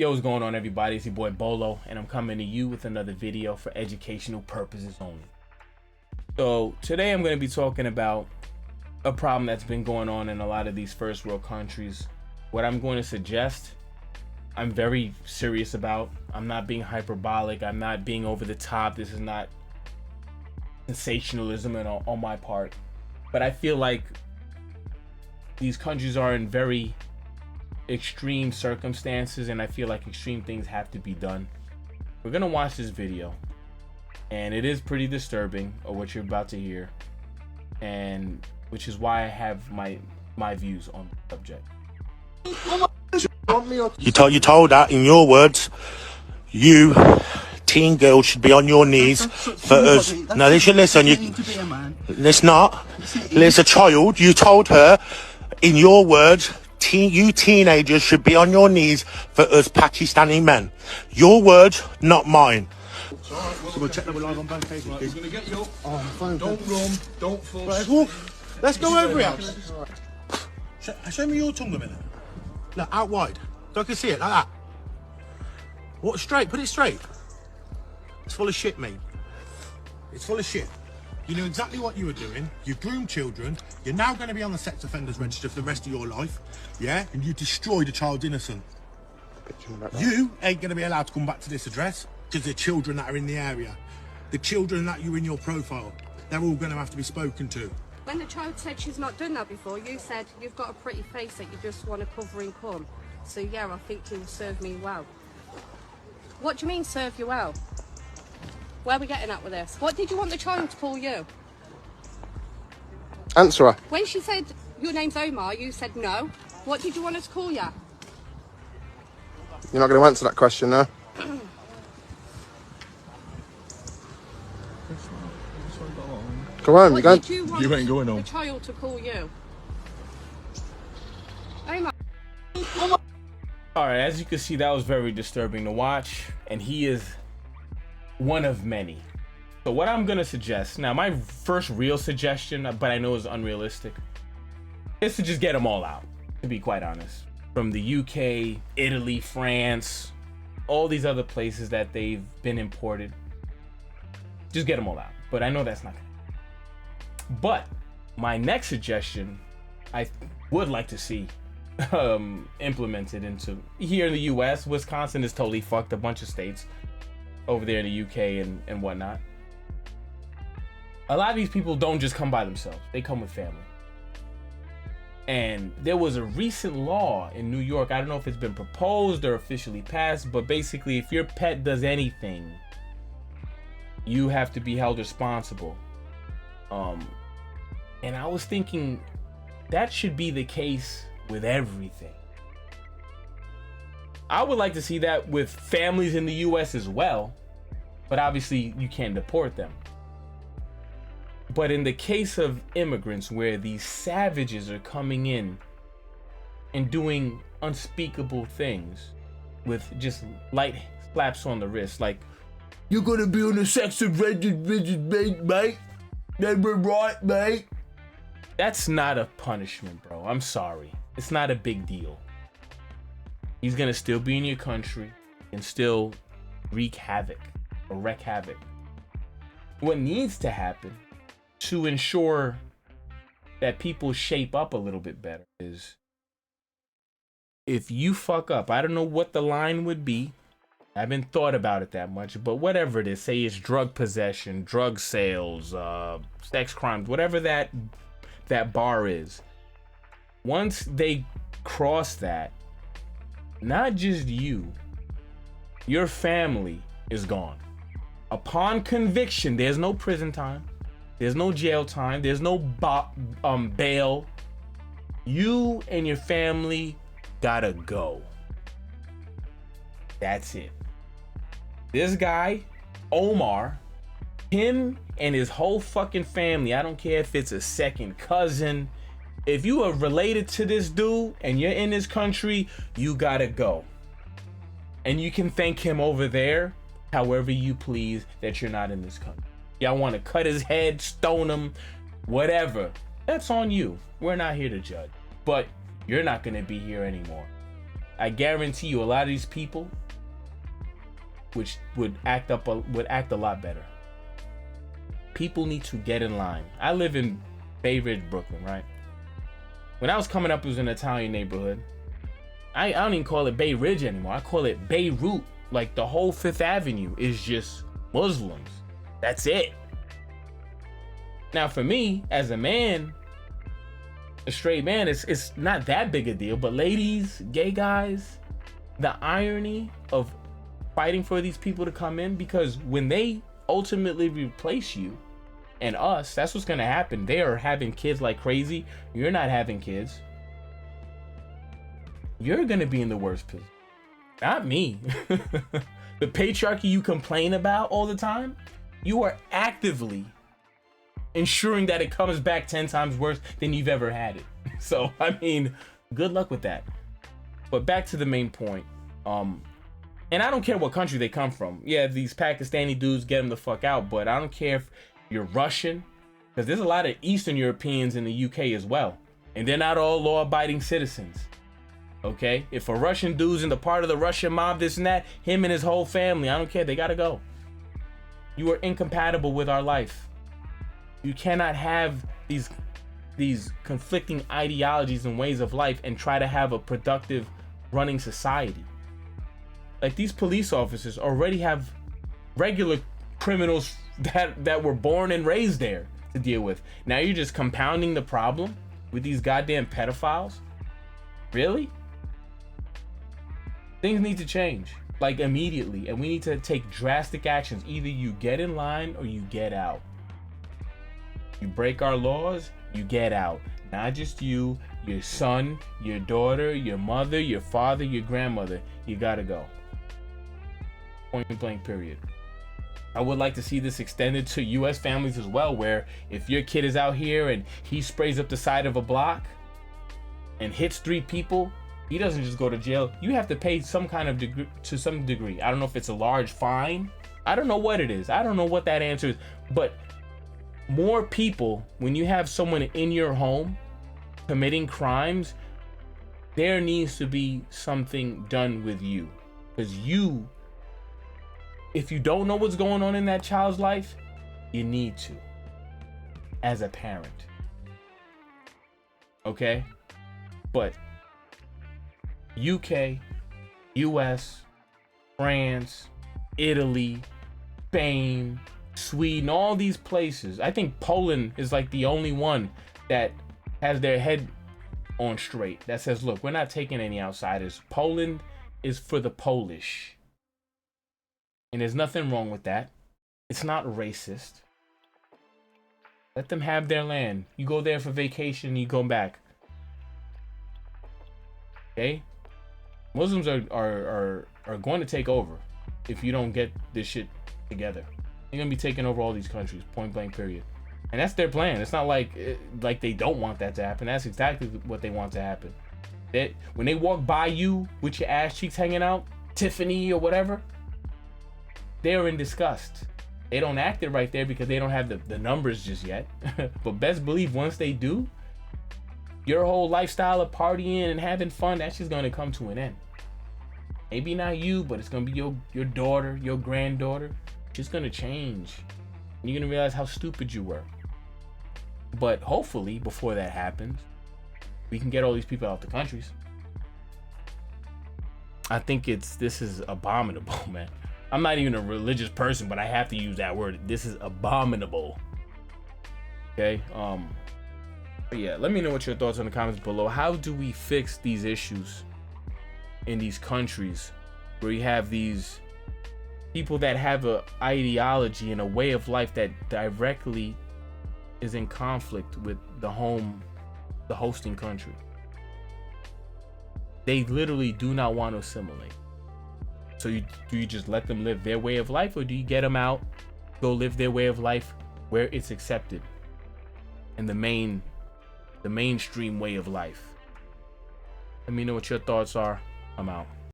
Yo, what's going on, everybody? It's your boy Bolo, and I'm coming to you with another video for educational purposes only. So today I'm going to be talking about a problem that's been going on in a lot of these first world countries. What I'm going to suggest, I'm very serious about. I'm not being hyperbolic. I'm not being over the top. This is not sensationalism on my part. But I feel like these countries are in very extreme circumstances, and I feel like extreme things have to be done. We're gonna watch this video, and it is pretty disturbing of what you're about to hear, and which is why I have my views on the subject. You told that in your words. You teen girls should be on your knees for us. Now they should listen. It's not. There's a child. You told her in your words. You teenagers should be on your knees for us Pakistani men. Your words, not mine. We'll check that we're live on both pages. Right, we're going to get you up. Oh, I'm fine. Don't run, don't fuss. Right, let's walk. Let's go over here. Show me your tongue a minute. Look, out wide. So I can see it, like that. What, straight? Put it straight. It's full of shit, mate. It's full of shit. You knew exactly what you were doing. You groomed children. You're now going to be on the sex offenders register for the rest of your life. Yeah? And you destroyed a child's innocence. You ain't going to be allowed to come back to this address because the children that are in the area, the children that you're in your profile, they're all going to have to be spoken to. When the child said she's not done that before, you said you've got a pretty face that you just want to cover and come. So yeah, I think you'll serve me well. What do you mean serve you well? Where are we getting at with this? What did you want the child to call you? Answer her. When she said your name's Omar, you said no. What did you want her to call you? You're not going to answer that question now. Go on, What you did you want You ain't going the home. child to call you? Omar. All right, as you can see, that was very disturbing to watch, and he is one of many. So what I'm gonna suggest now, my first real suggestion, but I know is unrealistic, is to just get them all out, to be quite honest. From the UK, Italy, France, all these other places that they've been imported, just get them all out. But I know that's not gonna happen. But my next suggestion, I would like to see implemented into here in the US. Wisconsin is totally fucked, a bunch of states over there in the UK and whatnot. A lot of these people don't just come by themselves, they come with family. And there was a recent law in New York, I don't know if it's been proposed or officially passed, but basically if your pet does anything, you have to be held responsible. And I was thinking that should be the case with everything. I would like to see that with families in the US as well, but obviously you can't deport them. But in the case of immigrants, where these savages are coming in and doing unspeakable things with just light slaps on the wrist, like, you're gonna be on the sex offenders register, mate. That's right, mate. That's not a punishment, bro. I'm sorry. It's not a big deal. He's gonna still be in your country and still wreak havoc. What needs to happen to ensure that people shape up a little bit better is, if you fuck up, I don't know what the line would be. I haven't thought about it that much, but whatever it is, say it's drug possession, drug sales, sex crimes, whatever that bar is. Once they cross that, not just you, your family is gone. Upon conviction, there's no prison time, there's no jail time, there's no bail. You and your family gotta go. That's it. This guy, Omar, him and his whole fucking family, I don't care if it's a second cousin, if you are related to this dude and you're in this country, you gotta go. And you can thank him over there however you please that you're not in this country. Y'all want to cut his head, stone him, whatever. That's on you. We're not here to judge. But you're not gonna be here anymore. I guarantee you a lot of these people which would act a lot better. People need to get in line. I live in Bay Ridge, Brooklyn, right? When I was coming up, it was an Italian neighborhood. I don't even call it Bay Ridge anymore. I call it Beirut. Like the whole Fifth Avenue is just Muslims. That's it. Now for me, as a man, a straight man, it's not that big a deal. But ladies, gay guys, the irony of fighting for these people to come in, because when they ultimately replace you and us, that's what's gonna happen. They are having kids like crazy. You're not having kids. You're gonna be in the worst position. Not me. The patriarchy you complain about all the time, you are actively ensuring that it comes back 10 times worse than you've ever had it. So, I mean, good luck with that. But back to the main point. And I don't care what country they come from. Yeah, these Pakistani dudes, get them the fuck out. But I don't care if you're Russian, because there's a lot of Eastern Europeans in the UK as well. And they're not all law-abiding citizens. Okay? If a Russian dude's in the part of the Russian mob, this and that, him and his whole family, I don't care. They gotta go. You are incompatible with our life. You cannot have these conflicting ideologies and ways of life and try to have a productive running society. Like, these police officers already have regular criminals that were born and raised there to deal with. Now you're just compounding the problem with these goddamn pedophiles? Really? Things need to change, like, immediately, and we need to take drastic actions. Either you get in line or you get out. You break our laws, you get out. Not just you, your son, your daughter, your mother, your father, your grandmother. You gotta go. Point blank, period. I would like to see this extended to US families as well, where if your kid is out here and he sprays up the side of a block and hits 3 people, he doesn't just go to jail. You have to pay some kind of degree. I don't know if it's a large fine. I don't know what it is. I don't know what that answer is. But more people, when you have someone in your home committing crimes, there needs to be something done with you. Because you, if you don't know what's going on in that child's life, you need to, as a parent. Okay? But UK, US, France, Italy, Spain, Sweden, all these places. I think Poland is like the only one that has their head on straight, that says, look, we're not taking any outsiders. Poland is for the Polish. And there's nothing wrong with that. It's not racist. Let them have their land. You go there for vacation and you go back. Okay? Muslims are going to take over if you don't get this shit together. They're gonna be taking over all these countries, point blank, period. And that's their plan. It's not like they don't want that to happen. That's exactly what they want to happen. When they walk by you with your ass cheeks hanging out, Tiffany or whatever, they're in disgust. They don't act it right there because they don't have the numbers just yet. But best believe once they do, your whole lifestyle of partying and having fun, that's just gonna come to an end. Maybe not you, but it's gonna be your daughter, your granddaughter. It's just gonna change. And you're gonna realize how stupid you were. But hopefully, before that happens, we can get all these people out the countries. I think this is abominable, man. I'm not even a religious person, but I have to use that word. This is abominable. Okay, but yeah, let me know what your thoughts in the comments below. How do we fix these issues in these countries where you have these people that have a ideology and a way of life that directly is in conflict with the hosting country? They literally do not want to assimilate. So do you just let them live their way of life, or do you get them out, go live their way of life where it's accepted and the mainstream way of life? Let me know what your thoughts are. I'm out.